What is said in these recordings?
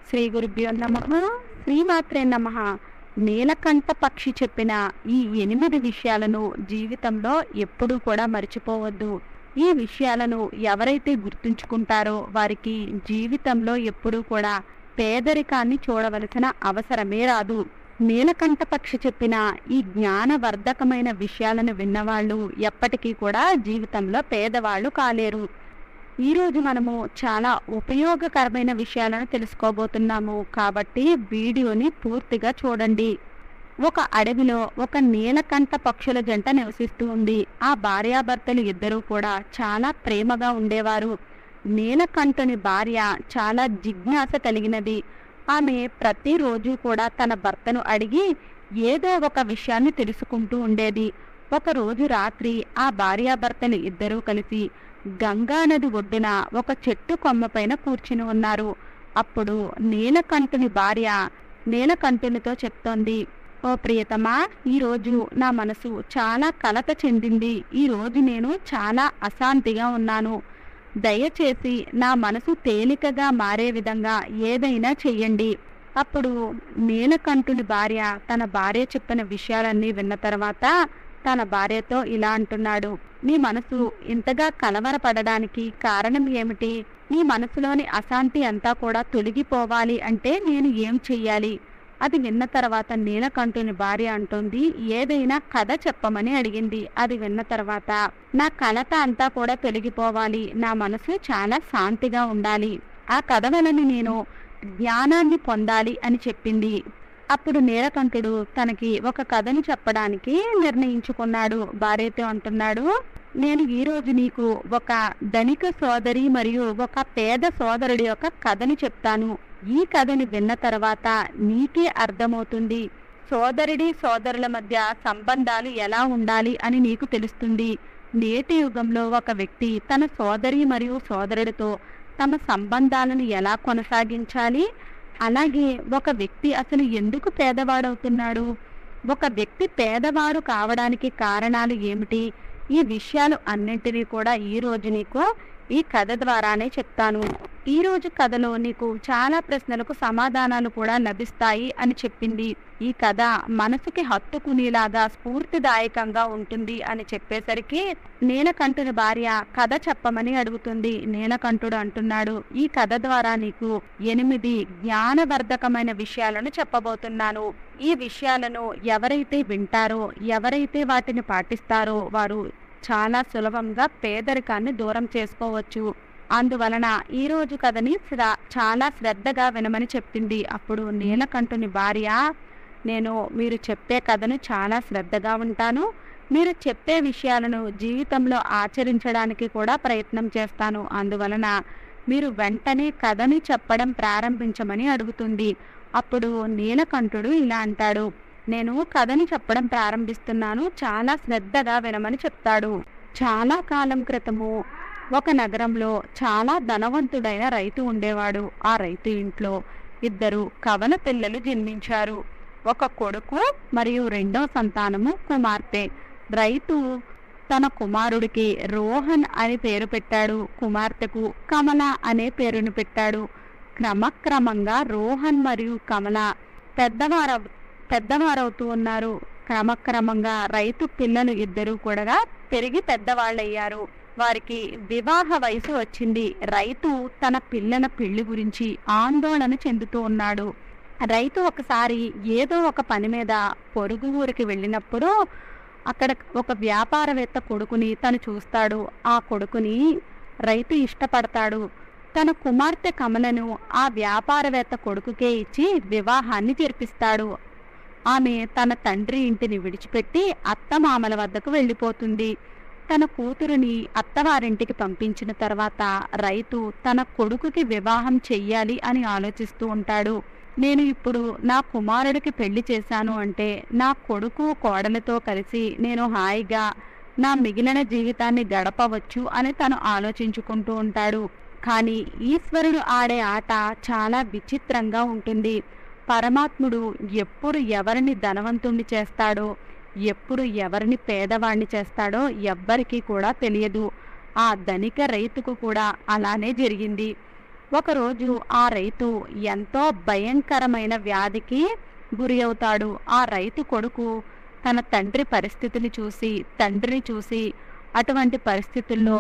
శ్రీ గురుభ్యో నమః. శ్రీమాత్రే నమః. నీలకంఠ పక్షి చెప్పిన ఈ 8 విషయాలను జీవితంలో ఎప్పుడూ కూడా మర్చిపోవద్దు. ఈ విషయాలను ఎవరైతే గుర్తుంచుకుంటారో వారికి జీవితంలో ఎప్పుడూ కూడా పేదరికాన్ని చూడవలసిన అవసరమే రాదు. నీలకంఠ పక్షి చెప్పిన ఈ జ్ఞానవర్ధకమైన విషయాలను విన్నవాళ్ళు ఎప్పటికీ కూడా జీవితంలో పేదవాళ్ళు కాలేరు. ఈరోజు మనము చాలా ఉపయోగకరమైన విషయాలను తెలుసుకోబోతున్నాము. కాబట్టి వీడియోని పూర్తిగా చూడండి. ఒక అడవిలో ఒక నీలకంఠ పక్షుల జంట నివసిస్తూ ఉంది. ఆ భార్యాభర్తలు ఇద్దరూ కూడా చాలా ప్రేమగా ఉండేవారు. నీలకంఠుని భార్య చాలా జిజ్ఞాస కలిగినది. ఆమె ప్రతిరోజు కూడా తన భర్తను అడిగి ఏదో ఒక విషయాన్ని తెలుసుకుంటూ ఉండేది. ఒకరోజు రాత్రి ఆ భార్యాభర్తలు ఇద్దరూ కలిసి గంగా నది ఒడ్డున ఒక చెట్టు కొమ్మ పైన కూర్చుని ఉన్నారు. అప్పుడు నీలకంఠుని భార్య నీలకంఠునితో చెప్తోంది, ఓ ప్రియతమా, ఈరోజు నా మనసు చాలా కలత చెందింది. ఈరోజు నేను చాలా అశాంతిగా ఉన్నాను. దయచేసి నా మనసు తేలికగా మారే విధంగా ఏదైనా చెయ్యండి. అప్పుడు నీలకంఠుని భార్య తన భార్య చెప్పిన విషయాలన్నీ విన్న తర్వాత తన భార్యతో ఇలా అంటున్నాడు, నీ మనసు ఇంతగా కలవరపడడానికి కారణం ఏమిటి? నీ మనసులోని అశాంతి అంతా కూడా తొలగిపోవాలి అంటే నేను ఏం చెయ్యాలి? అది విన్న తర్వాత నీలకంఠుని భార్య అంటుంది, ఏదైనా కథ చెప్పమని అడిగింది. అది విన్న తర్వాత నా కలత అంతా కూడా తొలగిపోవాలి, నా మనసు చాలా శాంతిగా ఉండాలి, ఆ కథ వలన నేను జ్ఞానాన్ని పొందాలి అని చెప్పింది. అప్పుడు నీలకంఠుడు తనకి ఒక కథను చెప్పడానికి నిర్ణయించుకున్నాడు. భార్యతో అంటున్నాడు, నేను ఈరోజు నీకు ఒక ధనిక సోదరి మరియు ఒక పేద సోదరుడి యొక్క కథను చెప్తాను. ఈ కథను విన్న తర్వాత నీకే అర్థమవుతుంది సోదరుడి సోదరుల మధ్య సంబంధాలు ఎలా ఉండాలి అని నీకు తెలుస్తుంది. నేటి యుగంలో ఒక వ్యక్తి తన సోదరి మరియు సోదరుడితో తమ సంబంధాలను ఎలా కొనసాగించాలి, అలాగే ఒక వ్యక్తి అసలు ఎందుకు పేదవాడవుతున్నాడు, ఒక వ్యక్తి పేదవాడు కావడానికి కారణాలు ఏమిటి, ఈ విషయాలు అన్నింటినీ కూడా ఈరోజు నీకు ఈ కథ ద్వారానే చెప్తాను. ఈరోజు కథలో నీకు చాలా ప్రశ్నలకు సమాధానాలు కూడా లభిస్తాయి అని చెప్పింది. ఈ కథ మనసుకి హత్తుకునేలాగా స్ఫూర్తిదాయకంగా ఉంటుంది అని చెప్పేసరికి నీలకంఠుని భార్య కథ చెప్పమని అడుగుతుంది. నీలకంఠుడు అంటున్నాడు, ఈ కథ ద్వారా నీకు 8 జ్ఞానవర్ధకమైన విషయాలను చెప్పబోతున్నాను. ఈ విషయాలను ఎవరైతే వింటారో, ఎవరైతే వాటిని పాటిస్తారో వారు చాలా సులభంగా పేదరికాన్ని దూరం చేసుకోవచ్చు. అందువలన ఈరోజు కథని చాలా శ్రద్ధగా వినమని చెప్పింది. అప్పుడు నీలకంఠుని భార్య, నేను మీరు చెప్పే కథను చాలా శ్రద్ధగా ఉంటాను, మీరు చెప్పే విషయాలను జీవితంలో ఆచరించడానికి కూడా ప్రయత్నం చేస్తాను, అందువలన మీరు వెంటనే కథని చెప్పడం ప్రారంభించమని అడుగుతుంది. అప్పుడు నీలకంఠుడు ఇలా అంటాడు, నేను కథని చెప్పడం ప్రారంభిస్తున్నాను, చాలా శ్రద్ధగా వినమని చెప్తాడు. చాలా కాలం క్రితము ఒక నగరంలో చాలా ధనవంతుడైన రైతు ఉండేవాడు. ఆ రైతు ఇంట్లో 2 కవల పిల్లలు జన్మించారు. ఒక కొడుకు మరియు రెండో సంతానము కుమార్తె. రైతు తన కుమారుడికి రోహన్ అని పేరు పెట్టాడు, కుమార్తెకు కమల అనే పేరును పెట్టాడు. క్రమక్రమంగా రోహన్ మరియు కమల పెద్దవారవుతూ ఉన్నారు. క్రమక్రమంగా రైతు పిల్లలు 2 కూడా పెరిగి పెద్దవాళ్ళయ్యారు. వారికి వివాహ వయసు వచ్చింది. రైతు తన పిల్లల పెళ్లి గురించి ఆందోళన చెందుతూ ఉన్నాడు. రైతు ఒకసారి ఏదో ఒక పని మీద పొరుగు ఊరికి వెళ్ళినప్పుడు అక్కడ ఒక వ్యాపారవేత్త కొడుకుని తను చూస్తాడు. ఆ కొడుకుని రైతు ఇష్టపడతాడు. తన కుమార్తె కమలను ఆ వ్యాపారవేత్త కొడుకుకే ఇచ్చి వివాహాన్ని జరిపిస్తాడు. ఆమె తన తండ్రి ఇంటిని విడిచిపెట్టి అత్తమామల వద్దకు వెళ్ళిపోతుంది. తన కూతురుని అత్తవారింటికి పంపించిన తర్వాత రైతు తన కొడుకుకి వివాహం చెయ్యాలి అని ఆలోచిస్తూ ఉంటాడు. నేను ఇప్పుడు నా కుమారుడికి పెళ్లి చేశాను అంటే నా కొడుకు కోడలతో కలిసి నేను హాయిగా నా మిగిలిన జీవితాన్ని గడపవచ్చు అని తను ఆలోచించుకుంటూ ఉంటాడు. కానీ ఈశ్వరుడు ఆడే ఆట చాలా విచిత్రంగా ఉంటుంది. పరమాత్ముడు ఎప్పుడు ఎవరిని ధనవంతుణ్ణి చేస్తాడో, ఎప్పుడు ఎవరిని పేదవాణ్ణి చేస్తాడో ఎవ్వరికీ కూడా తెలియదు. ఆ ధనిక రైతుకు కూడా అలానే జరిగింది. ఒకరోజు ఆ రైతు ఎంతో భయంకరమైన వ్యాధికి గురి అవుతాడు. ఆ రైతు కొడుకు తన తండ్రిని చూసి అటువంటి పరిస్థితుల్లో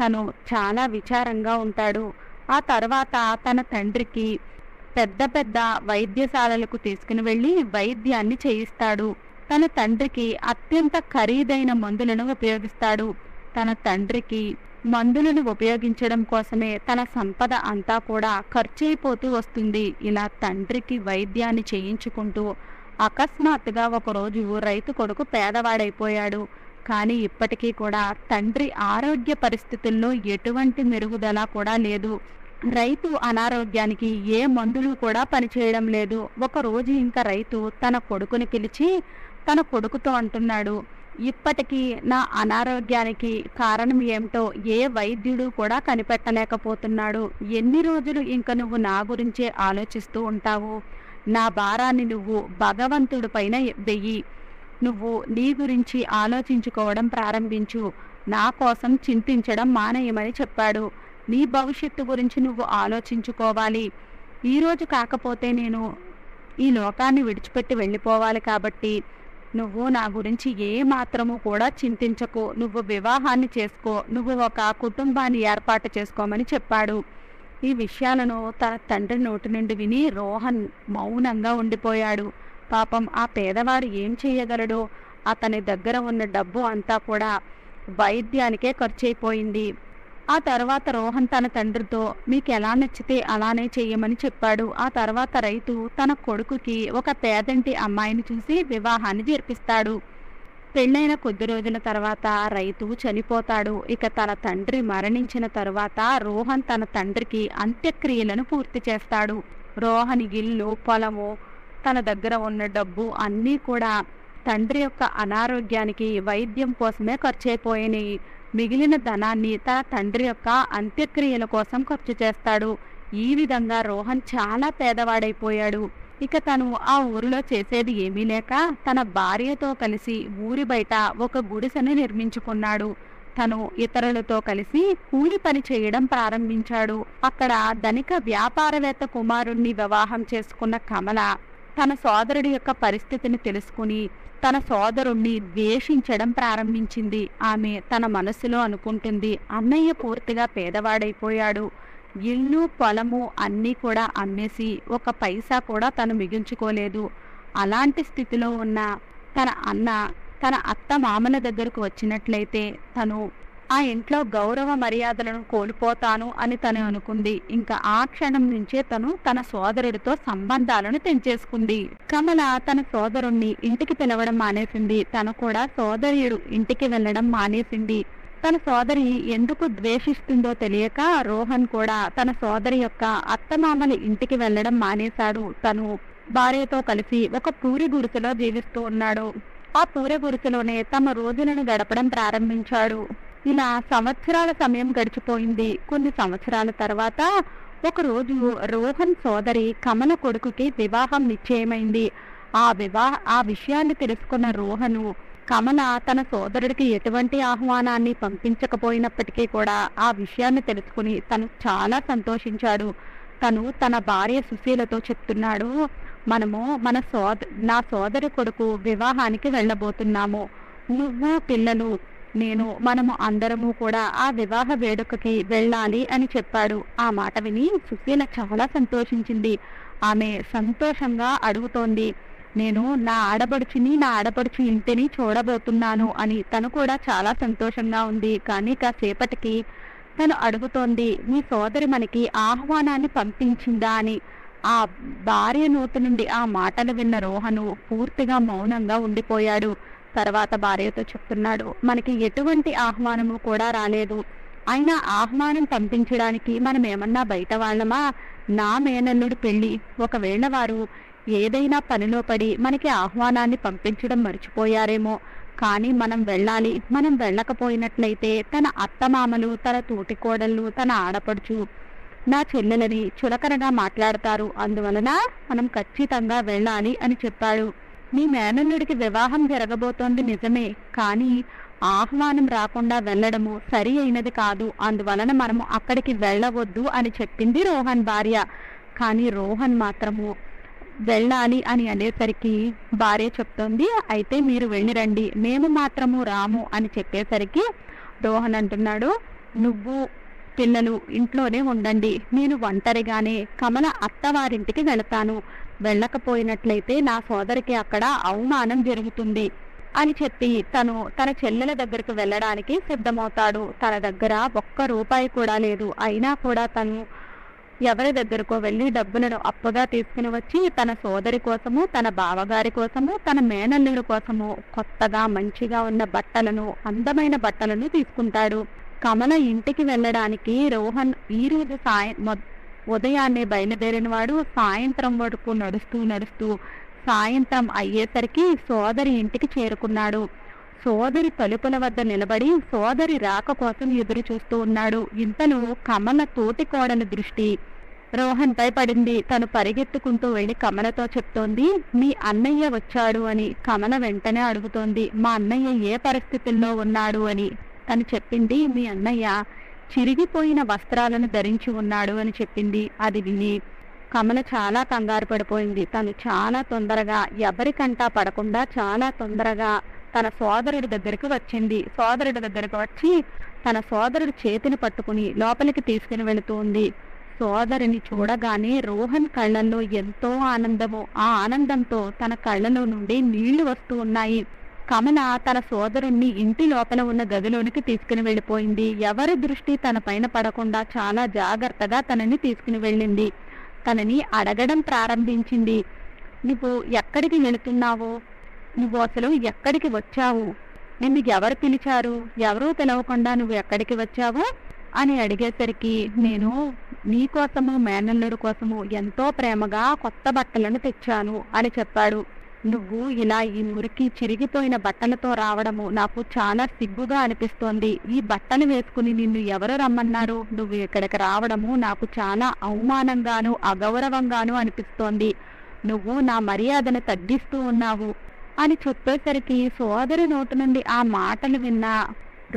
తను చాలా విచారంగా ఉంటాడు. ఆ తర్వాత తన తండ్రికి పెద్ద పెద్ద వైద్యశాలలకు తీసుకుని వెళ్ళి వైద్యాన్ని చేయిస్తాడు. తన తండ్రికి అత్యంత ఖరీదైన మందులను ఉపయోగిస్తాడు. తన తండ్రికి మందులను ఉపయోగించడం కోసమే తన సంపద అంతా కూడా ఖర్చయిపోతూ వస్తుంది. ఇలా తండ్రికి వైద్యాన్ని చేయించుకుంటూ అకస్మాత్తుగా ఒకరోజు రైతు కొడుకు పేదవాడైపోయాడు. కానీ ఇప్పటికీ కూడా తండ్రి ఆరోగ్య పరిస్థితుల్లో ఎటువంటి మెరుగుదల కూడా లేదు. రైతు అనారోగ్యానికి ఏ మందులు కూడా పనిచేయడం లేదు. ఒకరోజు ఇంకా రైతు తన కొడుకుని పిలిచి తన కొడుకుతో అంటున్నాడు, ఇప్పటికీ నా అనారోగ్యానికి కారణం ఏమిటో ఏ వైద్యుడు కూడా కనిపెట్టలేకపోతున్నాడు. ఎన్ని రోజులు ఇంక నువ్వు నా గురించే ఆలోచిస్తూ ఉంటావు? నా భారాన్ని నువ్వు భగవంతుడి పైన వెయ్యి. నువ్వు నీ గురించి ఆలోచించుకోవడం ప్రారంభించు. నా కోసం చింతించడం మానేయమని చెప్పాడు. నీ భవిష్యత్తు గురించి నువ్వు ఆలోచించుకోవాలి. ఈరోజు కాకపోతే నేను ఈ లోకాన్ని విడిచిపెట్టి వెళ్ళిపోవాలి. కాబట్టి నువ్వు నా గురించి ఏ మాత్రము కూడా చింతించకు. నువ్వు వివాహాన్ని చేసుకో. నువ్వు ఒక కుటుంబాన్ని ఏర్పాటు చేసుకోమని చెప్పాడు. ఈ విషయాలను తన తండ్రి నోటి నుండి విని రోహన్ మౌనంగా ఉండిపోయాడు. పాపం ఆ పేదవాడు ఏం చేయగలడు? అతని దగ్గర ఉన్న డబ్బు అంతా కూడా వైద్యానికే ఖర్చయిపోయింది. ఆ తర్వాత రోహన్ తన తండ్రితో మీకు ఎలా నచ్చితే అలానే చెయ్యమని చెప్పాడు. ఆ తర్వాత రైతు తన కొడుకుకి ఒక పేదంటి అమ్మాయిని చూసి వివాహాన్ని జరిపిస్తాడు. పెళ్ళైన కొద్ది రోజుల తర్వాత రైతు చనిపోతాడు. ఇక తన తండ్రి మరణించిన తర్వాత రోహన్ తన తండ్రికి అంత్యక్రియలను పూర్తి చేస్తాడు. రోహన్ ఇల్లు, పొలము, తన దగ్గర ఉన్న డబ్బు అన్నీ కూడా తండ్రి యొక్క అనారోగ్యానికి వైద్యం కోసమే ఖర్చయిపోయినాయి. మిగిలిన ధనాన్ని తన తండ్రి యొక్క అంత్యక్రియల కోసం ఖర్చు చేస్తాడు. ఈ విధంగా రోహన్ చాలా పేదవాడైపోయాడు. ఇక తను ఆ ఊరిలో చేసేది ఏమీ లేక తన భార్యతో కలిసి ఊరి బయట ఒక గుడిసెను నిర్మించుకున్నాడు. తను ఇతరులతో కలిసి కూలి పని చేయడం ప్రారంభించాడు. అక్కడ ధనిక వ్యాపారవేత్త కుమారుణ్ణి వివాహం చేసుకున్న కమల తన సోదరుడి యొక్క పరిస్థితిని తెలుసుకుని తన సోదరుణ్ణి ద్వేషించడం ప్రారంభించింది. ఆమె తన మనసులో అనుకుంటుంది, అన్నయ్య పూర్తిగా పేదవాడైపోయాడు. ఇల్లు, పొలము అన్నీ కూడా అమ్మేసి ఒక పైసా కూడా తను మిగించుకోలేదు. అలాంటి స్థితిలో ఉన్న తన అన్న తన అత్త మామల దగ్గరకు వచ్చినట్లయితే తను ఆ ఇంట్లో గౌరవ మర్యాదలను కోల్పోతాను అని తను అనుకుంది. ఇంకా ఆ క్షణం నుంచే తను తన సోదరుడితో సంబంధాలను తెంచేసుకుంది. కమల తన సోదరుణ్ణి ఇంటికి పిలవడం మానేసింది. తను కూడా సోదరుడు ఇంటికి వెళ్ళడం మానేసింది. తన సోదరి ఎందుకు ద్వేషిస్తుందో తెలియక రోహన్ కూడా తన సోదరి యొక్క అత్తమామల ఇంటికి వెళ్ళడం మానేశాడు. తను భార్యతో కలిసి ఒక పూరి గుడిసెలో జీవిస్తూ ఉన్నాడు. ఆ పూరి గుడిసెలోనే తమ రోజులను గడపడం ప్రారంభించాడు. ఇలా సంవత్సరాల సమయం గడిచిపోయింది. కొన్ని సంవత్సరాల తర్వాత ఒకరోజు రోహన్ సోదరి కమల కొడుకుకి వివాహం నిశ్చయమైంది. ఆ విషయాన్ని తెలుసుకున్న రోహను కమల తన సోదరుడికి ఎటువంటి ఆహ్వానాన్ని పంపించకపోయినప్పటికీ కూడా ఆ విషయాన్ని తెలుసుకుని తను చాలా సంతోషించాడు. తను తన భార్య సుశీలతో చెప్తున్నాడు, నా సోదరి కొడుకు వివాహానికి వెళ్ళబోతున్నాము. నువ్వు, పిల్లలు, మనము అందరము కూడా ఆ వివాహ వేడుకకి వెళ్ళాలి అని చెప్పాడు. ఆ మాట విని సుశీల చాలా సంతోషించింది. ఆమె సంతోషంగా అడుగుతోంది, నేను నా ఆడపడుచు ఇంటిని చూడబోతున్నాను అని. తను కూడా చాలా సంతోషంగా ఉంది. కానీ కాసేపటికి తను అడుగుతోంది, మీ సోదరి మనకి ఆహ్వానాన్ని పంపించిందా అని. ఆ భార్య నోటి నుండి ఆ మాటలు విన్న రోహను పూర్తిగా మౌనంగా ఉండిపోయాడు. తర్వాత భార్యతో చెప్తున్నాడు, మనకి ఎటువంటి ఆహ్వానము కూడా రాలేదు. అయినా ఆహ్వానం పంపించడానికి మనం ఏమన్నా బయట వాళ్ళమా? నా మేనల్లుడి పెళ్లి. ఒకవేళ వారు ఏదైనా పనిలో పడి మనకి ఆహ్వానాన్ని పంపించడం మర్చిపోయారేమో. కానీ మనం వెళ్ళాలి. మనం వెళ్ళకపోయినట్లయితే తన అత్తమామలు, తన తోటికోడళ్ళు, తన ఆడపడుచు, నా చెల్లెలని చులకనగా మాట్లాడతారు. అందువలన మనం ఖచ్చితంగా వెళ్ళాలి అని చెప్పాడు. మీ మేనల్లుడికి వివాహం జరగబోతోంది నిజమే, కానీ ఆహ్వానం రాకుండా వెళ్ళడము సరి అయినది కాదు, అందువలన మనము అక్కడికి వెళ్ళవద్దు అని చెప్పింది రోహన్ భార్య. కానీ రోహన్ మాత్రము వెళ్ళాలి అని అనేసరికి భార్య చెప్తోంది, అయితే మీరు వెళ్ళి రండి, మేము మాత్రము రాము అని చెప్పేసరికి రోహన్ అంటున్నాడు, నువ్వు పిల్లలు ఇంట్లోనే ఉండండి, నేను ఒంటరిగానే కమల అత్తవారింటికి వెళతాను, వెళ్ళకపోయినట్లయితే నా సోదరికి అక్కడ అవమానం జరుగుతుంది అని చెప్పి తను తన చెల్లెల దగ్గరకు వెళ్ళడానికి సిద్ధమవుతాడు. తన దగ్గర ఒక్క రూపాయి కూడా లేదు, అయినా కూడా తను ఎవరి దగ్గరకో వెళ్ళి డబ్బులను అప్పుగా తీసుకుని వచ్చి తన సోదరి కోసము, తన బావగారి కోసము, తన మేనల్లుడి కోసము కొత్తగా మంచిగా ఉన్న బట్టలను, అందమైన బట్టలను తీసుకుంటాడు. కమల ఇంటికి వెళ్ళడానికి రోహన్ ఈ రోజు ఉదయాన్నే బయలుదేరిన వాడు సాయంత్రం వరకు నడుస్తూ సాయంత్రం అయ్యేసరికి సోదరి ఇంటికి చేరుకున్నాడు. సోదరి తలుపుల వద్ద నిలబడి సోదరి రాక కోసం ఎదురు చూస్తూ ఉన్నాడు. ఇంతలో కమల తోటి కోడలి దృష్టి రోహన్ పై పడింది. తను పరిగెత్తుకుంటూ వెళ్లి కమలతో చెప్తోంది, మీ అన్నయ్య వచ్చాడు అని. కమల వెంటనే అడుగుతోంది, మా అన్నయ్య ఏ పరిస్థితుల్లో ఉన్నాడు అని. తను చెప్పింది, మీ అన్నయ్య చిరిగిపోయిన వస్త్రాలను ధరించి ఉన్నాడు అని చెప్పింది. అది విని కమల చాలా కంగారు పడిపోయింది. తను చాలా తొందరగా ఎవరికంటా పడకుండా చాలా తొందరగా తన సోదరుడి దగ్గరికి వచ్చింది. సోదరుడి దగ్గరకు వచ్చి తన సోదరుడి చేతిని పట్టుకుని లోపలికి తీసుకుని వెళుతుంది. సోదరిని చూడగానే రోహన్ కళ్ళల్లో ఎంతో ఆనందము. ఆ ఆనందంతో తన కళ్ళలో నుండి నీళ్లు వస్తూ ఉన్నాయి. కమల తన సోదరుణ్ణి ఇంటి లోపల ఉన్న గదిలోనికి తీసుకుని వెళ్ళిపోయింది. ఎవరి దృష్టి తన పైన పడకుండా చాలా జాగ్రత్తగా తనని తీసుకుని వెళ్ళింది. తనని అడగడం ప్రారంభించింది, నువ్వు ఎక్కడికి వెళుతున్నావు, నువ్వు అసలు ఎక్కడికి వచ్చావు, నిన్ను ఎవరు పిలిచారు, ఎవరూ పిలవకుండా నువ్వు ఎక్కడికి వచ్చావు అని అడిగేసరికి, నేను నీకోసము మేనల్లుడి కోసము ఎంతో ప్రేమగా కొత్త బట్టలను తెచ్చాను అని చెప్పాడు. నువ్వు ఇలా ఈ మురికి చిరిగిపోయిన బట్టలతో రావడము నాకు చాలా సిగ్గుగా అనిపిస్తోంది. ఈ బట్టలు వేసుకుని నిన్ను ఎవరు రమ్మన్నారు, నువ్వు ఇక్కడికి రావడము నాకు చాలా అవమానంగాను అగౌరవంగాను అనిపిస్తోంది. నువ్వు నా మర్యాదను తగ్గిస్తూ ఉన్నావు అని చెప్పేసరికి సోదరి నోటి నుండి ఆ మాటలు విన్న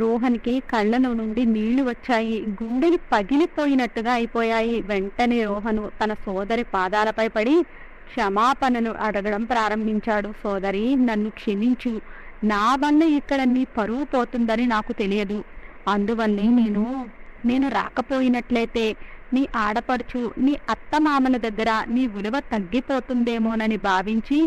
రోహన్కి కళ్ళలో నుండి నీళ్లు వచ్చాయి. గుండెలు పగిలిపోయినట్టుగా అయిపోయాయి. వెంటనే రోహను తన సోదరి పాదాలపై పడి క్షమాపణను అడగడం ప్రారంభించాడు. సోదరి, నన్ను క్షమించు, నా వల్ల ఇక్కడ నీ పరువు పోతుందని నాకు తెలియదు. అందువల్లే నేను రాకపోయినట్లయితే నీ ఆడపడుచు, నీ అత్తమామల దగ్గర నీ విలువ తగ్గిపోతుందేమోనని భావించి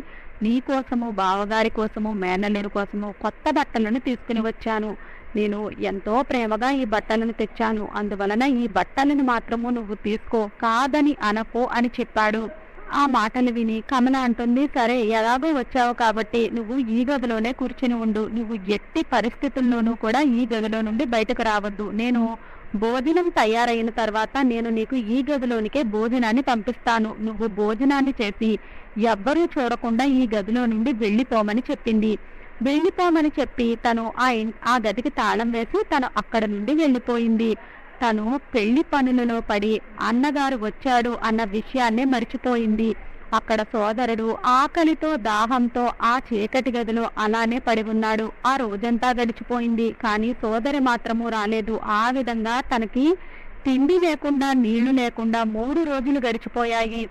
నీ కోసము, బావగారి కోసము, మేనల్లుడి కోసము కొత్త బట్టలను తీసుకుని వచ్చాను. నేను ఎంతో ప్రేమగా ఈ బట్టలను తెచ్చాను, అందువలన ఈ బట్టలను మాత్రము నువ్వు తీసుకో, కాదని అనకో అని చెప్పాడు. ఆ మాటలు విని కమల అంటుంది, సరే ఎలాగో వచ్చావు కాబట్టి నువ్వు ఈ గదిలోనే కూర్చుని ఉండు, నువ్వు ఎట్టి పరిస్థితుల్లోనూ కూడా ఈ గదిలో నుండి బయటకు రావద్దు. నేను భోజనం తయారైన తర్వాత నేను నీకు ఈ గదిలోనికే భోజనాన్ని పంపిస్తాను. నువ్వు భోజనాన్ని చేసి ఎవ్వరూ చూడకుండా ఈ గదిలో నుండి వెళ్ళిపోమని చెప్పింది. వెళ్ళిపోమని చెప్పి తను ఆ గదికి తాళం వేసి తను అక్కడ నుండి వెళ్ళిపోయింది. తను పెళ్లి పనులలో పడి అన్నగారు వచ్చాడు అన్న విషయాన్నే మర్చిపోయింది. అక్కడ సోదరుడు ఆకలితో దాహంతో ఆ చీకటి గదిలో అలానే పడి ఉన్నాడు. ఆ రోజంతా గడిచిపోయింది, కానీ సోదరి మాత్రము రాలేదు. ఆ విధంగా తనకి తిండి లేకుండా నీళ్లు లేకుండా 3 రోజులు గడిచిపోయాయి.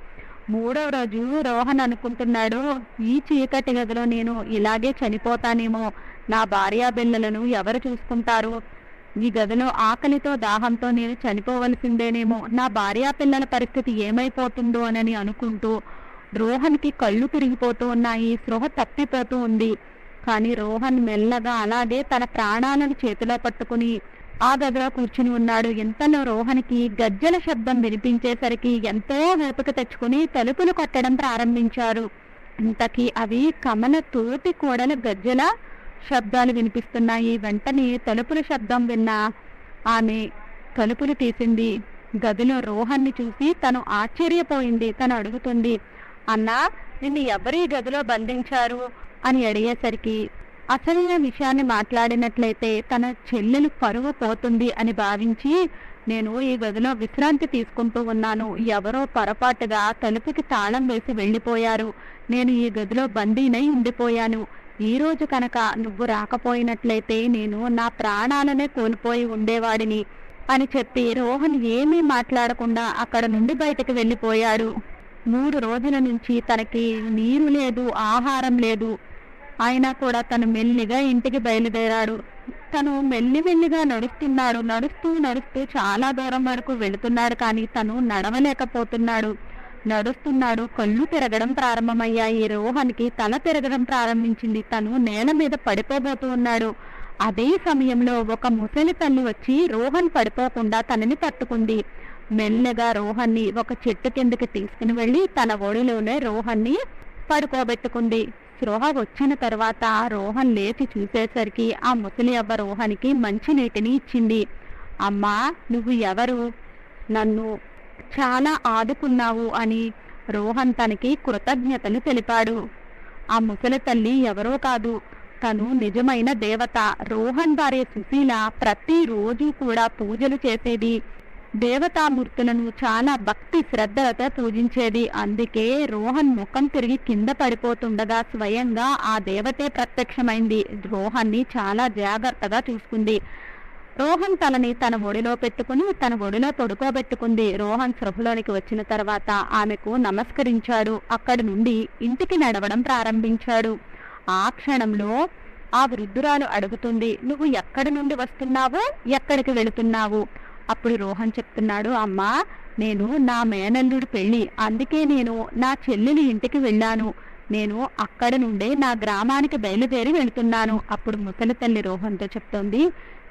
3వ రోజు రోహన్ అనుకుంటున్నాడు, ఈ చీకటి గదిలో నేను ఇలాగే చనిపోతానేమో, నా భార్యా బిడ్డలను ఎవరు చూసుకుంటారు, ఈ గదిలో ఆకలితో దాహంతో నేను చనిపోవలసిందేనేమో, నా భార్యా పిల్లల పరిస్థితి ఏమైపోతుందో అని అనుకుంటూ రోహన్కి కళ్ళు తిరిగిపోతూ ఉన్నాయి, స్పృహ తప్పిపోతూ ఉంది. కానీ రోహన్ మెల్లగా అలాగే తన ప్రాణాలను చేతిలో పట్టుకుని ఆ గదిలో కూర్చుని ఉన్నాడు. ఇంతలో రోహన్కి గజ్జల శబ్దం వినిపించేసరికి ఎంతో వెపక తెచ్చుకుని తలుపులు కొట్టడం ప్రారంభించారు. ఇంతకీ అవి కమల తోటి కోడల గజ్జల శబ్దాలు వినిపిస్తున్నాయి. వెంటనే తలుపుల శబ్దం విన్న ఆమె తలుపులు తీసింది. గదిలో రోహన్ని చూసి తను ఆశ్చర్యపోయింది. తను అడుగుతుంది, అన్నా, నిన్ను ఎవరు ఈ గదిలో బంధించారు అని అడిగేసరికి అసలైన విషయాన్ని మాట్లాడినట్లయితే తన చెల్లెలు పరువు పోతుంది అని భావించి, నేను ఈ గదిలో విశ్రాంతి తీసుకుంటూ ఉన్నాను, ఎవరో పొరపాటుగా తలుపుకి తాళం వేసి వెళ్ళిపోయారు, నేను ఈ గదిలో బందీనై ఉండిపోయాను, ఈ రోజు కనుక నువ్వు రాకపోయినట్లయితే నేను నా ప్రాణాలనే కోల్పోయి ఉండేవాడిని అని చెప్పి రోహన్ ఏమీ మాట్లాడకుండా అక్కడ నుండి బయటకు వెళ్ళిపోయాడు. 3 రోజుల నుంచి తనకి నీరు లేదు, ఆహారం లేదు. అయినా కూడా తను మెల్లిగా ఇంటికి బయలుదేరాడు. తను మెల్లిమెల్లిగా నడుస్తున్నాడు. నడుస్తూ నడుస్తూ చాలా దూరం వరకు వెళుతున్నాడు, కానీ తను నడవలేకపోతున్నాడు. నడుస్తున్నాడు, కళ్ళు తిరగడం ప్రారంభమయ్యాయి. రోహన్కి తల తిరగడం ప్రారంభించింది. తను నేల మీద పడిపోబోతూ ఉన్నాడు. అదే సమయంలో ఒక ముసలి తల్లి వచ్చి రోహన్ పడిపోకుండా తనని పట్టుకుంది. మెల్లగా రోహన్ని ఒక చెట్టు కిందకి తీసుకుని వెళ్ళి తన ఒడిలోనే రోహన్ని పడుకోబెట్టుకుంది. స్పృహ వచ్చిన తర్వాత రోహన్ లేచి చూసేసరికి ఆ ముసలి అవ్వ రోహన్కి మంచినీటిని ఇచ్చింది. అమ్మా, నువ్వు ఎవరు? నన్ను చాలా ఆదుకున్నావు అని రోహన్ తనకి కృతజ్ఞతలు తెలిపాడు. ఆ ముసలి తల్లి ఎవరో కాదు, తను నిజమైన దేవత. రోహన్ భార్య సుశీల ప్రతిరోజు కూడా పూజలు చేసేది. దేవతామూర్తులను చాలా భక్తి శ్రద్ధలతో పూజించేది. అందుకే రోహన్ ముఖం తిరిగి కింద పడిపోతుండగా స్వయంగా ఆ దేవతే ప్రత్యక్షమైంది. రోహన్ని చాలా జాగ్రత్తగా చూసుకుంది. రోహన్ తలని తన ఒడిలో పెట్టుకుని తన ఒడిలో పడుకోబెట్టుకుంది. రోహన్ స్పృహలోనికి వచ్చిన తర్వాత ఆమెకు నమస్కరించాడు. అక్కడి నుండి ఇంటికి నడవడం ప్రారంభించాడు. ఆ క్షణంలో ఆ వృద్ధురాలు అడుగుతుంది, నువ్వు ఎక్కడి నుండి వస్తున్నావు, ఎక్కడికి వెళుతున్నావు? అప్పుడు రోహన్ చెప్తున్నాడు, అమ్మా, నేను నా మేనల్లుడి పెళ్లి, అందుకే నేను నా చెల్లెలి ఇంటికి వెళ్ళాను. నేను అక్కడి నుండే నా గ్రామానికి బయలుదేరి వెళుతున్నాను. అప్పుడు ముసలి తల్లి రోహన్తో చెప్తోంది,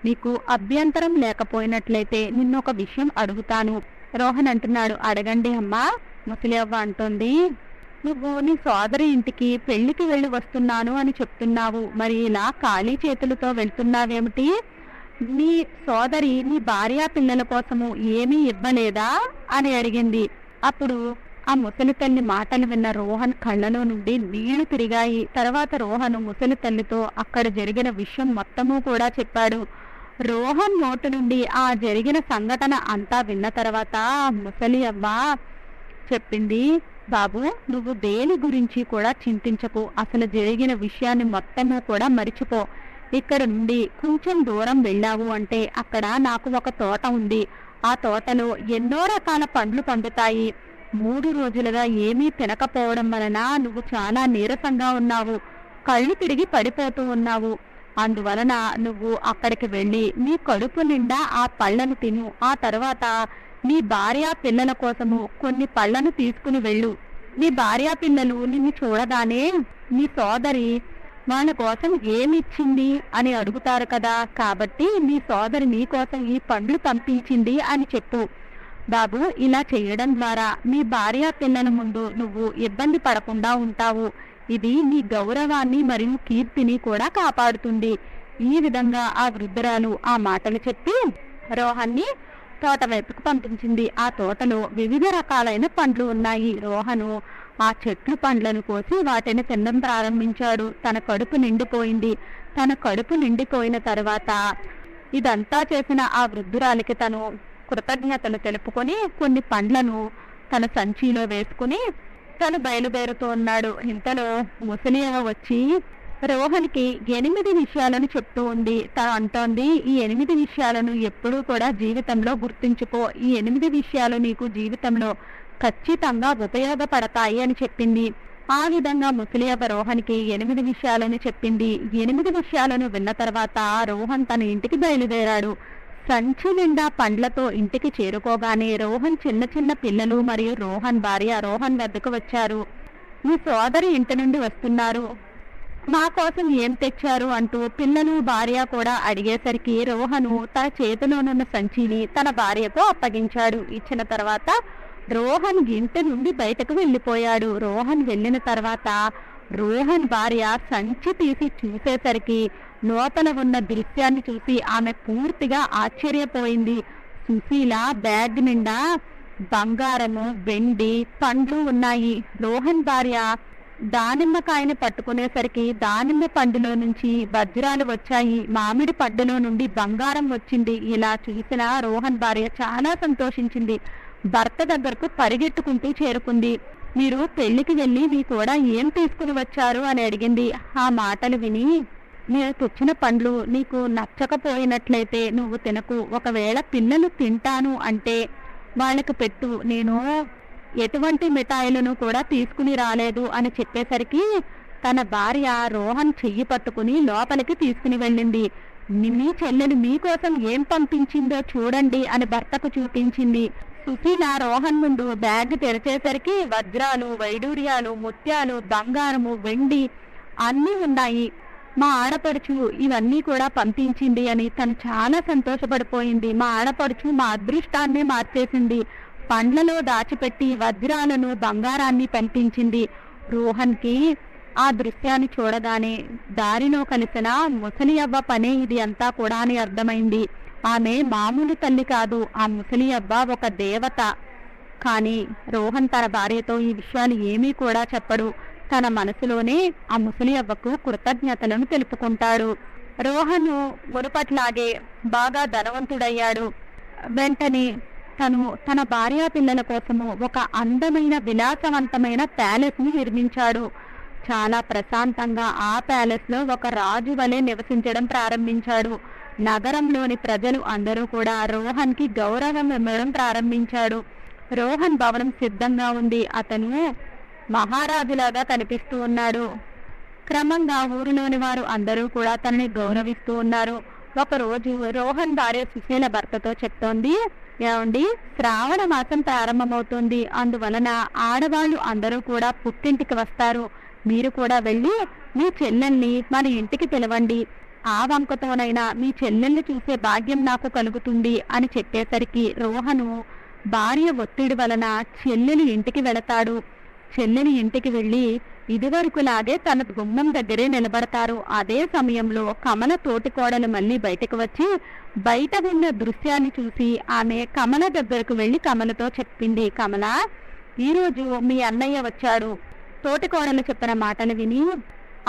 నీకు అభ్యంతరం లేకపోయినట్లయితే నిన్నొక విషయం అడుగుతాను. రోహన్ అంటున్నాడు, అడగండి అమ్మా. ముసలి అవ్వ అంటోంది, నువ్వు నీ సోదరి ఇంటికి పెళ్లికి వెళ్ళి వస్తున్నాను అని చెప్తున్నావు, మరి ఇలా ఖాళీ చేతులతో వెళ్తున్నావేమిటి? నీ సోదరి నీ భార్య పిల్లల కోసము ఏమీ ఇవ్వలేదా అని అడిగింది. అప్పుడు ఆ ముసలి తల్లి మాటలు విన్న రోహన్ కళ్ళలో నుండి నీళ్లు తిరిగాయి. తర్వాత రోహన్ ముసలి తల్లితో అక్కడ జరిగిన విషయం మొత్తము కూడా చెప్పాడు. రోహన్ నోటి నుండి ఆ జరిగిన సంఘటన అంతా విన్న తర్వాత ముసలి అవ్వ చెప్పింది, బాబు, నువ్వు దేని గురించి కూడా చింతించకు. అసలు జరిగిన విషయాన్ని మొత్తము కూడా మరిచిపో. ఇక్కడ నుండి కొంచెం దూరం వెళ్ళావు అంటే అక్కడ నాకు ఒక తోట ఉంది. ఆ తోటలో ఎన్నో రకాల పండ్లు పండుతాయి. 3 రోజులుగా ఏమీ తినకపోవడం వలన నువ్వు చాలా నీరసంగా ఉన్నావు, కళ్ళు తిరిగి పడిపోతూ ఉన్నావు. అందువలన నువ్వు అక్కడికి వెళ్ళి నీ కడుపు నిండా ఆ పళ్ళను తిను. ఆ తర్వాత నీ భార్య పిల్లల కోసము కొన్ని పళ్ళను తీసుకుని వెళ్ళు. నీ భార్య పిల్లలు నిన్ను చూడగానే నీ సోదరి వాళ్ళ కోసం ఏమిచ్చింది అని అడుగుతారు కదా, కాబట్టి నీ సోదరి నీ కోసం ఈ పండ్లు పంపించింది అని చెప్పు. బాబు, ఇలా చేయడం ద్వారా మీ భార్య పిల్లల ముందు నువ్వు ఇబ్బంది పడకుండా ఉంటావు. ఇది నీ గౌరవాన్ని మరియు కీర్తిని కూడా కాపాడుతుంది. ఈ విధంగా ఆ వృద్ధురాలు ఆ మాటలు చెప్పి రోహన్ని తోట వైపుకు పంపించింది. ఆ తోటలో వివిధ రకాలైన పండ్లు ఉన్నాయి. రోహను ఆ చెట్లు పండ్లను కోసి వాటిని తినడం ప్రారంభించాడు. తన కడుపు నిండిపోయింది. తన కడుపు నిండిపోయిన తర్వాత ఇదంతా చేసిన ఆ వృద్ధురాలికి తను కృతజ్ఞతలు తెలుపుకొని కొన్ని పండ్లను తన సంచిలో వేసుకుని తను బయలుదేరుతూ ఉన్నాడు. ఇంతలో ముసలియవ వచ్చి రోహన్కి 8 విషయాలను చెప్తూ ఉంది. తను అంటోంది, ఈ 8 విషయాలను ఎప్పుడూ కూడా జీవితంలో గుర్తుంచుకో. ఈ 8 విషయాలు నీకు జీవితంలో ఖచ్చితంగా ఉపయోగపడతాయి అని చెప్పింది. ఆ విధంగా ముసలియవ్వ రోహన్కి 8 విషయాలను చెప్పింది. 8 విషయాలను విన్న తర్వాత రోహన్ తన ఇంటికి బయలుదేరాడు. సంచి నిండా పండ్లతో ఇంటికి చేరుకోగానే రోహన్ చిన్న చిన్న పిల్లలు మరియు రోహన్ భార్య రోహన్ వద్దకు వచ్చారు. మీ సోదరి ఇంటి నుండి వస్తున్నారు, మా కోసం ఏం తెచ్చారు అంటూ పిల్లలు భార్య కూడా అడిగేసరికి రోహను తన చేతిలోనున్న సంచిని తన భార్యకు అప్పగించాడు. ఇచ్చిన తర్వాత రోహన్ ఇంటి నుండి బయటకు వెళ్ళిపోయాడు. రోహన్ వెళ్ళిన తర్వాత రోహన్ భార్య సంచి తీసి చూసేసరికి లోపల ఉన్న దృశ్యాన్ని చూసి ఆమె పూర్తిగా ఆశ్చర్యపోయింది. సుశీల బ్యాగ్ నిండా బంగారము, వెండి, పండ్లు ఉన్నాయి. రోహన్ భార్య దానిమ్మకాయని పట్టుకునేసరికి దానిమ్మ పండులో నుంచి వజ్రాలు వచ్చాయి, మామిడి పండులో నుండి బంగారం వచ్చింది. ఇలా చూసిన రోహన్ భార్య చాలా సంతోషించింది. భర్త దగ్గరకు పరిగెట్టుకుంటూ చేరుకుంది. మీరు పెళ్లికి వెళ్ళి మీ కూడా ఏం తీసుకుని వచ్చారు అని అడిగింది. ఆ మాటలు విని, నేను తెచ్చిన పండ్లు నీకు నచ్చకపోయినట్లయితే నువ్వు తినకు, ఒకవేళ పిల్లలు తింటాను అంటే వాళ్ళకి పెట్టు, నేను ఎటువంటి మిఠాయిలను కూడా తీసుకుని రాలేదు అని చెప్పేసరికి తన భార్య రోహన్ చెయ్యి పట్టుకుని లోపలికి తీసుకుని వెళ్ళింది. మీ చెల్లెలు మీకోసం ఏం పంపించిందో చూడండి అని భర్తకు చూపించింది. సుశీల రోహన్ ముందు బ్యాగ్ తెరిచేసరికి వజ్రాలు, వైడూర్యాలు, ముత్యాలు, బంగారము, వెండి అన్నీ ఉన్నాయి. మా ఆడపడుచు ఇవన్నీ కూడా పంపించింది అని తను చాలా సంతోషపడిపోయింది. మా ఆడపడుచు మా అదృష్టాన్ని మార్చేసింది, పండ్లలో దాచిపెట్టి వజ్రాలను, బంగారాన్ని పంపించింది. రోహన్కి ఆ దృశ్యాన్ని చూడగానే దారిలో కలిసిన ముసలి అవ్వ పనే ఇది అంతా కూడా అని అర్థమైంది. ఆమె మామూలు తల్లి కాదు, ఆ ముసలి అవ్వ ఒక దేవత. కానీ రోహన్ తన భార్యతో ఈ విషయాలు ఏమీ కూడా చెప్పడు. తన మనసులోనే ఆ ముసలి అవ్వకు కృతజ్ఞతలను తెలుపుకుంటాడు. రోహను మునుపట్లాగే బాగా ధనవంతుడయ్యాడు. వెంటనే తన భార్యా పిల్లల కోసము ఒక అందమైన విలాసవంతమైన ప్యాలెస్ ని నిర్మించాడు. చాలా ప్రశాంతంగా ఆ ప్యాలెస్ లో ఒక రాజు వలె నివసించడం ప్రారంభించాడు. నగరంలోని ప్రజలు అందరూ కూడా రోహన్ కి గౌరవం ఇవ్వడం ప్రారంభించాడు. రోహన్ భవనం సిద్ధంగా ఉంది. అతను మహారాజులాగా కనిపిస్తూ ఉన్నాడు. క్రమంగా ఊరిలోని వారు అందరూ కూడా తనని గౌరవిస్తూ ఉన్నారు. ఒకరోజు రోహన్ భార్య సుశీల భర్తతో చెప్తోంది, ఏమండి, శ్రావణ మాసం ప్రారంభమవుతుంది, అందువలన ఆడవాళ్ళు అందరూ కూడా పుట్టింటికి వస్తారు, మీరు కూడా వెళ్ళి మీ చెల్లెల్ని మన ఇంటికి పిలవండి, ఆ వంకతోనైనా మీ చెల్లెల్ని చూసే భాగ్యం నాకు కలుగుతుంది అని చెప్పేసరికి రోహను భార్య ఒత్తిడి వలన చెల్లెలి ఇంటికి వెళతాడు. చెల్లెలి ఇంటికి వెళ్ళి ఇదివరకులాగే తన గుమ్మం దగ్గరే నిలబడతారు. అదే సమయంలో కమల తోటికోడలు మళ్ళీ బయటకు వచ్చి బయట ఉన్న దృశ్యాన్ని చూసి ఆమె కమల దగ్గరకు వెళ్ళి కమలతో చెప్పింది, కమల, ఈరోజు మీ అన్నయ్య వచ్చాడు. తోటికోడలు చెప్పిన మాటలు విని,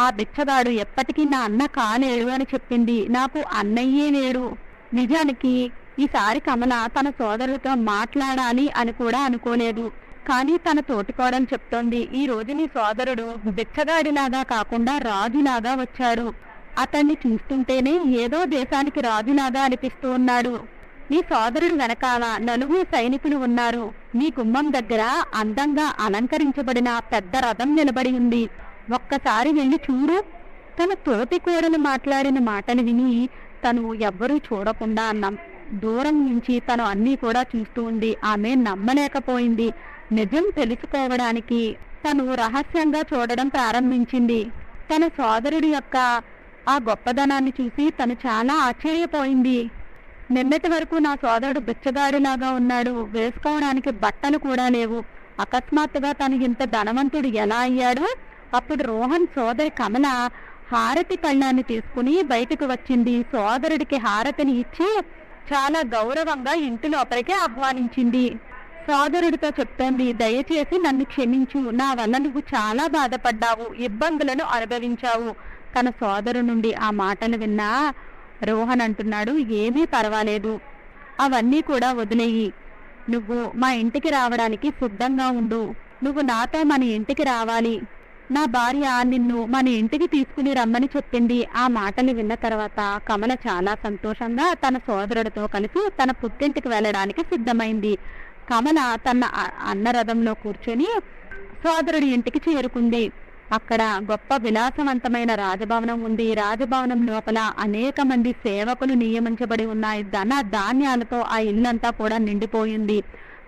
ఆ బిచ్చగాడు ఎప్పటికీ నా అన్న కాలేడు అని చెప్పింది. నాకు అన్నయ్యే లేడు. నిజానికి ఈసారి కమల తన సోదరుడితో మాట్లాడాలి అని కూడా అనుకోలేదు. కానీ తన తోటికోడలు చెప్తోంది, ఈ రోజు నీ సోదరుడు బిచ్చగాడిలాగా కాకుండా రాజులాగా వచ్చాడు. అతన్ని చూస్తుంటేనే ఏదో దేశానికి రాజులాగా అనిపిస్తూ ఉన్నాడు. నీ సోదరుడు వెనకాల 4 సైనికులు ఉన్నారు. నీ గుమ్మం దగ్గర అందంగా అలంకరించబడిన పెద్ద రథం నిలబడి ఉంది. ఒక్కసారి వెళ్ళి చూడు. తన తోటి కోడలు మాట్లాడిన మాటలు విని తను ఎవ్వరూ చూడకుండా దూరం నుంచి తను అన్నీ కూడా చూస్తూ ఉంది. ఆమె నమ్మలేకపోయింది. నిజం తెలుసుకోవడానికి తను రహస్యంగా చూడడం ప్రారంభించింది. తన సోదరుడి యొక్క ఆ గొప్పదనాన్ని చూసి తను చాలా ఆశ్చర్యపోయింది. నిన్నటి వరకు నా సోదరుడు బిచ్చగాడిలాగా ఉన్నాడు, వేసుకోవడానికి బట్టలు కూడా లేవు, అకస్మాత్తుగా తను ఇంత ధనవంతుడు ఎలా అయ్యాడు? అప్పుడు రోహన్ సోదరి కమల హారతి కళ్ళాన్ని తీసుకుని బయటకు వచ్చింది. సోదరుడికి హారతిని ఇచ్చి చాలా గౌరవంగా ఇంటి లోపలికి ఆహ్వానించింది. సోదరుడితో చెప్తోంది, దయచేసి నన్ను క్షమించు, నా వల్ల నువ్వు చాలా బాధపడ్డావు, ఇబ్బందులను అనుభవించావు. తన సోదరు నుండి ఆ మాటలు విన్నా రోహన్ అంటున్నాడు, ఏమీ పర్వాలేదు, అవన్నీ కూడా వదిలేయి, నువ్వు మా ఇంటికి రావడానికి సిద్ధంగా ఉండు, నువ్వు నాతో మన ఇంటికి రావాలి, నా భార్య నిన్ను మన ఇంటికి తీసుకుని రమ్మని చెప్పింది. ఆ మాటలు విన్న తర్వాత కమల చాలా సంతోషంగా తన సోదరుడితో కలిసి తన పుట్టింటికి వెళ్ళడానికి సిద్ధమైంది. కమల తన అన్న రథంలో కూర్చొని సోదరుడి ఇంటికి చేరుకుంది. అక్కడ గొప్ప విలాసవంతమైన రాజభవనం ఉంది. రాజభవనం లోపల అనేక మంది సేవకులు నియమించబడి ఉన్నాయి. ధాన్యాలతో ఆ ఇల్లంతా కూడా నిండిపోయింది.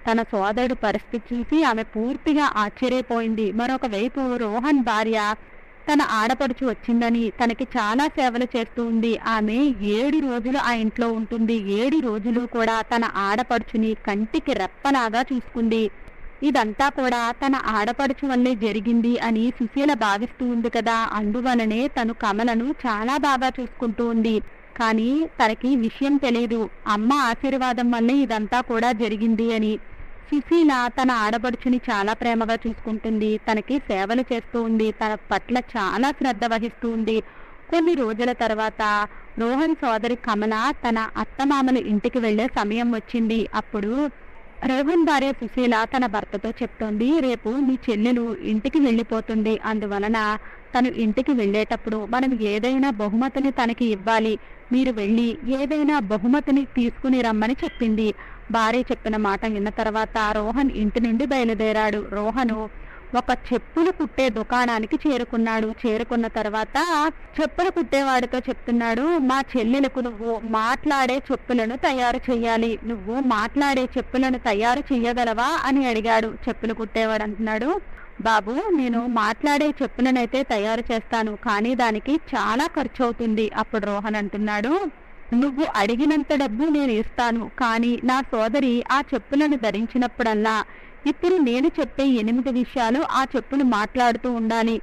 తన సోదరుడు పరిస్థితి చూసి ఆమె పూర్తిగా ఆశ్చర్యపోయింది. మరొక వైపు రోహన్ భార్య తన ఆడపడుచు వచ్చిందని తనకి చాలా సేవలు చేస్తూ ఉంది. ఆమె 7 రోజులు ఆ ఇంట్లో ఉంటుంది. 7 రోజులు కూడా తన ఆడపడుచుని కంటికి రెప్పలాగా చూసుకుంది. ఇదంతా కూడా తన ఆడపడుచు వల్లే జరిగింది అని సుశీల భావిస్తూ ఉంది కదా, అందువలనే తను కమలను చాలా బాగా చూసుకుంటూ ఉంది. కానీ తనకి విషయం తెలియదు, అమ్మ ఆశీర్వాదం వల్లే ఇదంతా కూడా జరిగింది అని. సుశీల తన ఆడపడుచుని చాలా ప్రేమగా చూసుకుంటుంది, తనకి సేవలు చేస్తూ ఉంది, తన పట్ల చాలా శ్రద్ధ వహిస్తూ ఉంది. కొన్ని రోజుల తర్వాత రోహన్ సోదరి కమల తన అత్తమామల ఇంటికి వెళ్లే సమయం వచ్చింది. అప్పుడు రోహన్ భార్య సుశీల తన భర్తతో చెప్తోంది, రేపు మీ చెల్లెలు ఇంటికి వెళ్ళిపోతుంది, అందువలన తను ఇంటికి వెళ్ళేటప్పుడు మనం ఏదైనా బహుమతిని తనకి ఇవ్వాలి, మీరు వెళ్ళి ఏదైనా బహుమతిని తీసుకుని రమ్మని చెప్పింది. భార్య చెప్పిన మాట విన్న తర్వాత రోహన్ ఇంటి నుండి బయలుదేరాడు. రోహను ఒక చెప్పులు కుట్టే దుకాణానికి చేరుకున్నాడు. చేరుకున్న తర్వాత చెప్పులు కుట్టేవాడితో చెప్తున్నాడు, మా చెల్లెలకు నువ్వు మాట్లాడే చెప్పులను తయారు చేయాలి, నువ్వు మాట్లాడే చెప్పులను తయారు చేయగలవా అని అడిగాడు. చెప్పులు కుట్టేవాడు అంటున్నాడు, బాబు నేను మాట్లాడే చెప్పులనైతే తయారు చేస్తాను, కానీ దానికి చాలా ఖర్చు అవుతుంది. అప్పుడు రోహన్ అంటున్నాడు, నువ్వు అడిగినంత డబ్బు నేను ఇస్తాను, కానీ నా సోదరి ఆ చెప్పులను ధరించినప్పుడల్లా ఇప్పుడు నేను చెప్పే 8 విషయాలు ఆ చెప్పులు మాట్లాడుతూ ఉండాలి.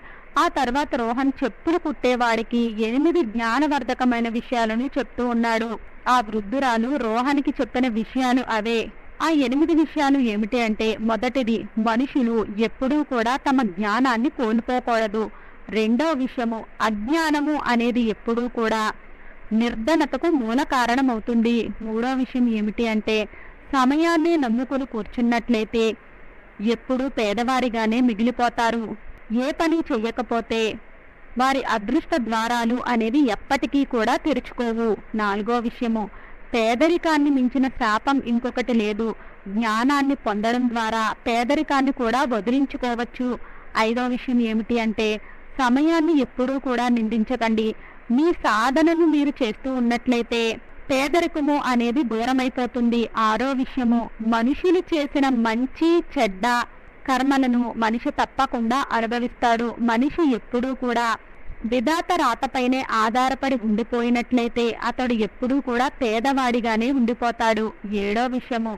ఆ తర్వాత రోహన్ చెప్పులు కుట్టేవాడికి 8 జ్ఞానవర్ధకమైన విషయాలను చెప్తూ ఉన్నాడు. ఆ వృద్ధురాలు రోహన్కి చెప్పిన విషయాలు అవే. ఆ 8 విషయాలు ఏమిటి అంటే, మొదటిది, మనుషులు ఎప్పుడూ కూడా తమ జ్ఞానాన్ని కోల్పోకూడదు. రెండో విషయము, అజ్ఞానము అనేది ఎప్పుడూ కూడా నిర్ధనతకు మూల కారణమవుతుంది. మూడో విషయం ఏమిటి అంటే, సమయాన్ని నమ్ముకుని కూర్చున్నట్లయితే ఎప్పుడూ పేదవారిగానే మిగిలిపోతారు. ఏ పని చెయ్యకపోతే వారి అదృష్ట ద్వారాలు అనేవి ఎప్పటికీ కూడా తెరుచుకోవు. నాలుగో విషయము, పేదరికాన్ని మించిన శాపం ఇంకొకటి లేదు. జ్ఞానాన్ని పొందడం ద్వారా పేదరికాన్ని కూడా వదిలించుకోవచ్చు. ఐదో విషయం ఏమిటి అంటే, సమయాన్ని ఎప్పుడూ కూడా నిందించకండి. మీ సాధనను మీరు చేస్తూ ఉన్నట్లయితే పేదరికము అనేది దూరమైపోతుంది. ఆరో విషయము, మనుషులు చేసిన మంచి చెడ్డ కర్మలను మనిషి తప్పకుండా అనుభవిస్తాడు. మనిషి ఎప్పుడూ కూడా విధాత రాతపైనే ఆధారపడి ఉండిపోయినట్లయితే అతడు ఎప్పుడూ కూడా పేదవాడిగానే ఉండిపోతాడు. ఏడో విషయము,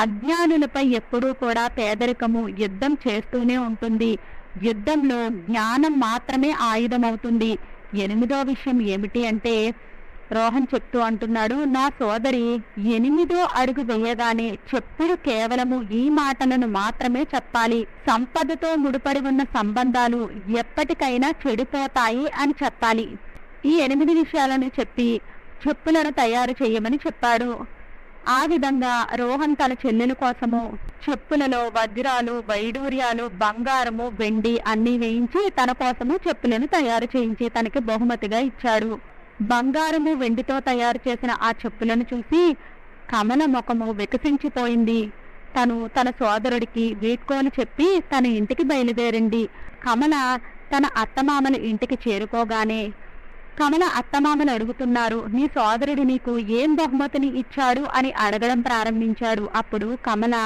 అజ్ఞానులపై ఎప్పుడూ కూడా పేదరికము యుద్ధం చేస్తూనే ఉంటుంది. యుద్ధంలో జ్ఞానం మాత్రమే ఆయుధమవుతుంది. ఎనిమిదో విషయం ఏమిటి అంటే, రోహన్ చెప్తూ అంటున్నాడు, నా సోదరి 8వ అడుగు వేయగానే చెప్పుడు కేవలము ఈ మాటలను మాత్రమే చెప్పాలి. సంపదతో ముడిపడి ఉన్న సంబంధాలు ఎప్పటికైనా చెడిపోతాయి అని చెప్పాలి. ఈ 8 విషయాలను చెప్పి చెప్పులను తయారు చేయమని చెప్పాడు. ఆ విధంగా రోహన్ తన చెల్లెల కోసము చెప్పులలో వజ్రాలు, వైడూర్యాలు, బంగారము, వెండి అన్ని వేయించి తన కోసము చెప్పులను తయారు చేయించి తనకి బహుమతిగా ఇచ్చాడు. బంగారము, వెండితో తయారు చేసిన ఆ చెప్పులను చూసి కమల ముఖము వికసించిపోయింది. తను తన సోదరుడికి వీడ్కోలు చెప్పి తన ఇంటికి బయలుదేరింది. కమల తన అత్తమామల ఇంటికి చేరుకోగానే కమల అత్తమామలు అడుగుతున్నారు, నీ సోదరుడు నీకు ఏం బహుమతిని ఇచ్చాడు అని అడగడం ప్రారంభించాడు. అప్పుడు కమల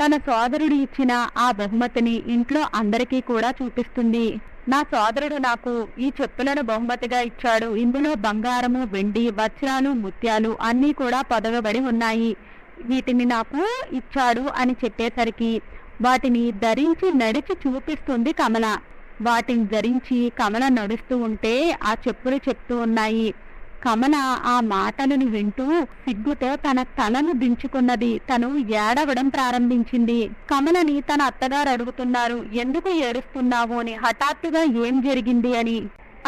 తన సోదరుడు ఇచ్చిన ఆ బహుమతిని ఇంట్లో అందరికీ కూడా చూపిస్తుంది. నా సోదరుడు నాకు ఈ చెప్పులను బహుమతిగా ఇచ్చాడు. ఇందులో బంగారము, వెండి, వజ్రాలు, ముత్యాలు అన్నీ కూడా పొదగబడి ఉన్నాయి. వీటిని నాకు ఇచ్చాడు అని చెప్పేసరికి వాటిని ధరించి నడిచి చూపిస్తుంది కమల. వాటిని ధరించి కమల నడుస్తూ ఉంటే ఆ చెప్పులు చెప్తూ ఉన్నాయి. కమల ఆ మాటలను వింటూ సిగ్గుతో తన తలను దించుకున్నది. తను ఏడవడం ప్రారంభించింది. కమలని తన అత్తగారు అడుగుతున్నారు, ఎందుకు ఏడుస్తున్నావు అని, హఠాత్తుగా ఏం జరిగింది అని.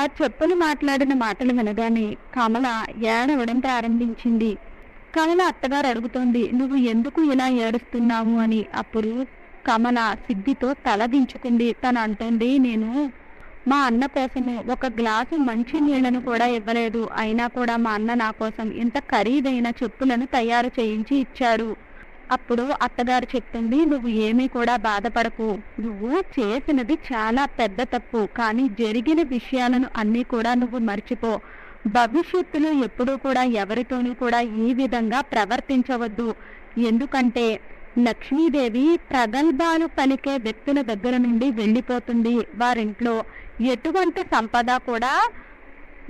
ఆ చెప్పులు మాట్లాడిన మాటలు వినగానే కమల ఏడవడం ప్రారంభించింది. కమల అత్తగారు అడుగుతోంది, నువ్వు ఎందుకు ఇలా ఏడుస్తున్నావు అని. అప్పుడు కమల సిగ్గుతో తల దించుకుంది. తను అంటుంది, నేను మా అన్న కోసము ఒక గ్లాసు మంచి నీళ్లను కూడా ఇవ్వలేదు, అయినా కూడా మా అన్న నా కోసం ఇంత ఖరీదైన చెప్పులను తయారు చేయించి ఇచ్చాడు. అప్పుడు అత్తగారు చెప్తుంది, నువ్వు ఏమీ కూడా బాధపడకు, నువ్వు చేసినది చాలా పెద్ద తప్పు, కానీ జరిగిన విషయాలను అన్నీ కూడా నువ్వు మర్చిపో. భవిష్యత్తులో ఎప్పుడూ కూడా ఎవరితోనూ కూడా ఈ విధంగా ప్రవర్తించవద్దు. ఎందుకంటే లక్ష్మీదేవి ప్రగల్భాలు పలికే వ్యక్తుల దగ్గర నుండి వెళ్ళిపోతుంది. వారింట్లో ఎటువంటి సంపద కూడా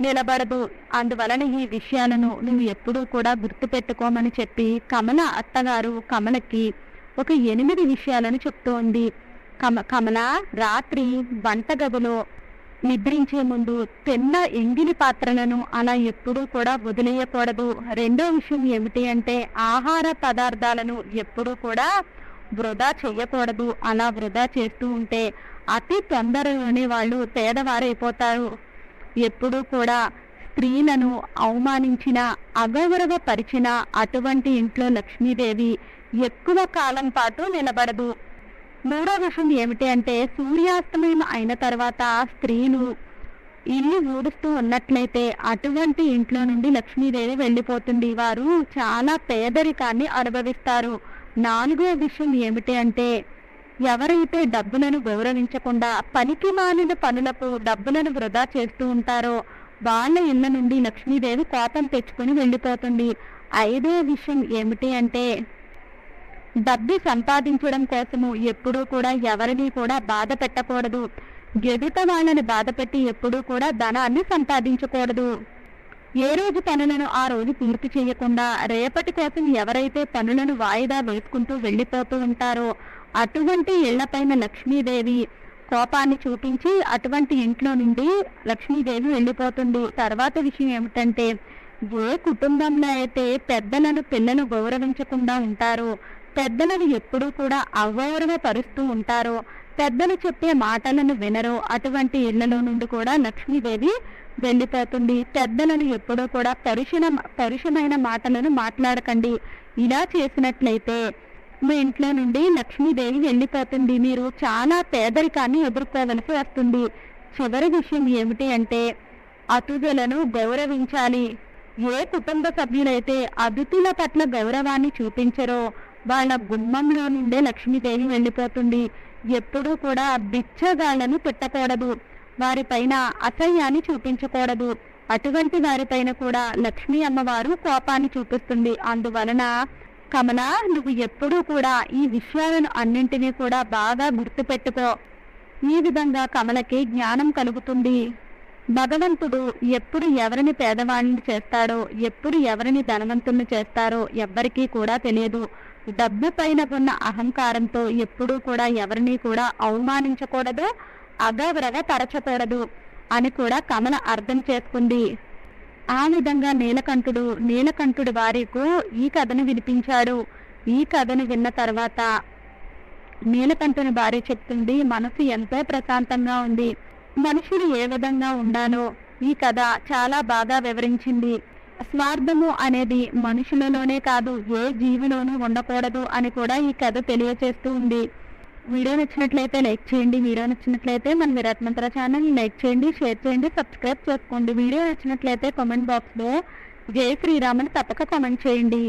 నిలబడదు. అందువలన ఈ విషయాలను నువ్వు ఎప్పుడూ కూడా గుర్తుపెట్టుకోమని చెప్పి కమల అత్తగారు కమలకి ఒక 8 విషయాలను చెప్తోంది. కమల రాత్రి వంటగదిలో నిద్రించే ముందు తిన్న ఎంగిలి పాత్రలను అలా ఎప్పుడూ కూడా వదిలేయకూడదు. రెండో విషయం ఏమిటి అంటే, ఆహార పదార్థాలను ఎప్పుడూ కూడా వృధా చేయకూడదు. అలా వృధా చేస్తూ ఉంటే అతి తొందరలోనే వాళ్ళు పేదవారైపోతారు. ఎప్పుడూ కూడా స్త్రీలను అవమానించిన, అగౌరవపరిచిన అటువంటి ఇంట్లో లక్ష్మీదేవి ఎక్కువ కాలం పాటు నిలబడదు. మూడో విషయం ఏమిటి అంటే సూర్యాస్తమయం అయిన తర్వాత స్త్రీలు ఇల్లు ఊడుస్తూ ఉన్నట్లయితే అటువంటి ఇంట్లో నుండి లక్ష్మీదేవి వెళ్ళిపోతుంది. వారు చాలా పేదరికాన్ని అనుభవిస్తారు. నాలుగో విషయం ఏమిటి అంటే ఎవరైతే డబ్బులను గౌరవించకుండా పనికి మాలిన పనులకు డబ్బులను వృధా చేస్తూ ఉంటారో వాళ్ళ ఇళ్ళ నుండి లక్ష్మీదేవి కోపం తెచ్చుకొని వెళ్ళిపోతుంది. ఐదో విషయం ఏమిటి అంటే డబ్బు సంపాదించడం కోసము ఎప్పుడూ కూడా ఎవరిని కూడా బాధ పెట్టకూడదు. ఎదుట వాళ్ళని బాధ పెట్టి ఎప్పుడూ కూడా ధనాన్ని సంపాదించకూడదు. ఏ రోజు పనులను ఆ రోజు పూర్తి చేయకుండా రేపటి కోసం ఎవరైతే పనులను వాయిదా వేసుకుంటూ వెళ్ళిపోతూ ఉంటారో అటువంటి ఇళ్లపైన లక్ష్మీదేవి కోపాన్ని చూపించి అటువంటి ఇంట్లో నుండి లక్ష్మీదేవి వెళ్ళిపోతుంది. తర్వాత విషయం ఏమిటంటే ఏ కుటుంబంలో అయితే పెద్దలను పిల్లలు గౌరవించకుండా ఉంటారో, పెద్దలను ఎప్పుడూ కూడా అగౌరవపరుస్తూ ఉంటారో, పెద్దలు చెప్పే మాటలను వినరో అటువంటి ఇళ్లలో నుండి కూడా లక్ష్మీదేవి వెళ్ళిపోతుంది. పెద్దలను ఎప్పుడూ కూడా పరుషమైన మాటలను మాట్లాడకండి. ఇలా చేసినట్లయితే మీ ఇంట్లో నుండి లక్ష్మీదేవి వెళ్ళిపోతుంది. మీరు చాలా పేదరికాన్ని ఎదుర్కోవలసి వస్తుంది. చివరి విషయం ఏమిటి అంటే అతిథులను గౌరవించాలి. ఏ కుటుంబ సభ్యులైతే అతిథుల పట్ల గౌరవాన్ని చూపించరో వాళ్ళ గుమ్మంలో నుండే లక్ష్మీదేవి వెళ్ళిపోతుంది. ఎప్పుడూ కూడా బిచ్చగాళ్లను పెట్టకూడదు. వారిపైన అసహ్యాన్ని చూపించకూడదు. అటువంటి వారిపైన కూడా లక్ష్మీ అమ్మవారు కోపాన్ని చూపిస్తుంది. అందువలన కమల, నువ్వు ఎప్పుడూ కూడా ఈ విషయాలను అన్నింటినీ కూడా బాగా గుర్తుపెట్టుకో. ఈ విధంగా కమలకి జ్ఞానం కలుగుతుంది. భగవంతుడు ఎప్పుడు ఎవరిని పేదవాళ్ళని చేస్తాడో, ఎప్పుడు ఎవరిని ధనవంతుల్ని చేస్తారో ఎవ్వరికీ కూడా తెలియదు. డబ్బు పైన ఉన్న అహంకారంతో ఎప్పుడూ కూడా ఎవరిని కూడా అవమానించకూడదు, అగౌరవ పరచకూడదు అని కూడా కమల అర్థం చేసుకుంది. ఆ విధంగా నీలకంఠుడు వారికి ఈ కథను వినిపించాడు. ఈ కథను విన్న తర్వాత నీలకంఠుని భార్య చెప్తుంది, మనసు ఎంతో ప్రశాంతంగా ఉంది. మనుషులు ఏ విధంగా ఉండాలో ఈ కథ చాలా బాగా వివరించింది. స్వార్థము అనేది మనుషులలోనే కాదు ఏ జీవిలోనూ ఉండకూడదు అని కూడా ఈ కథ తెలియచేస్తూ ఉంది. వీడియో నచ్చినట్లయితే లైక్ చేయండి. వీడియో నచ్చినట్లయితే మన విరాట్ మంత్ర ఛానల్ లైక్ చేయండి, షేర్ చేయండి, సబ్స్క్రైబ్ చేసుకోండి. వీడియో నచ్చినట్లయితే కామెంట్ బాక్స్లో జై శ్రీరామ్ అని తప్పక కామెంట్ చేయండి.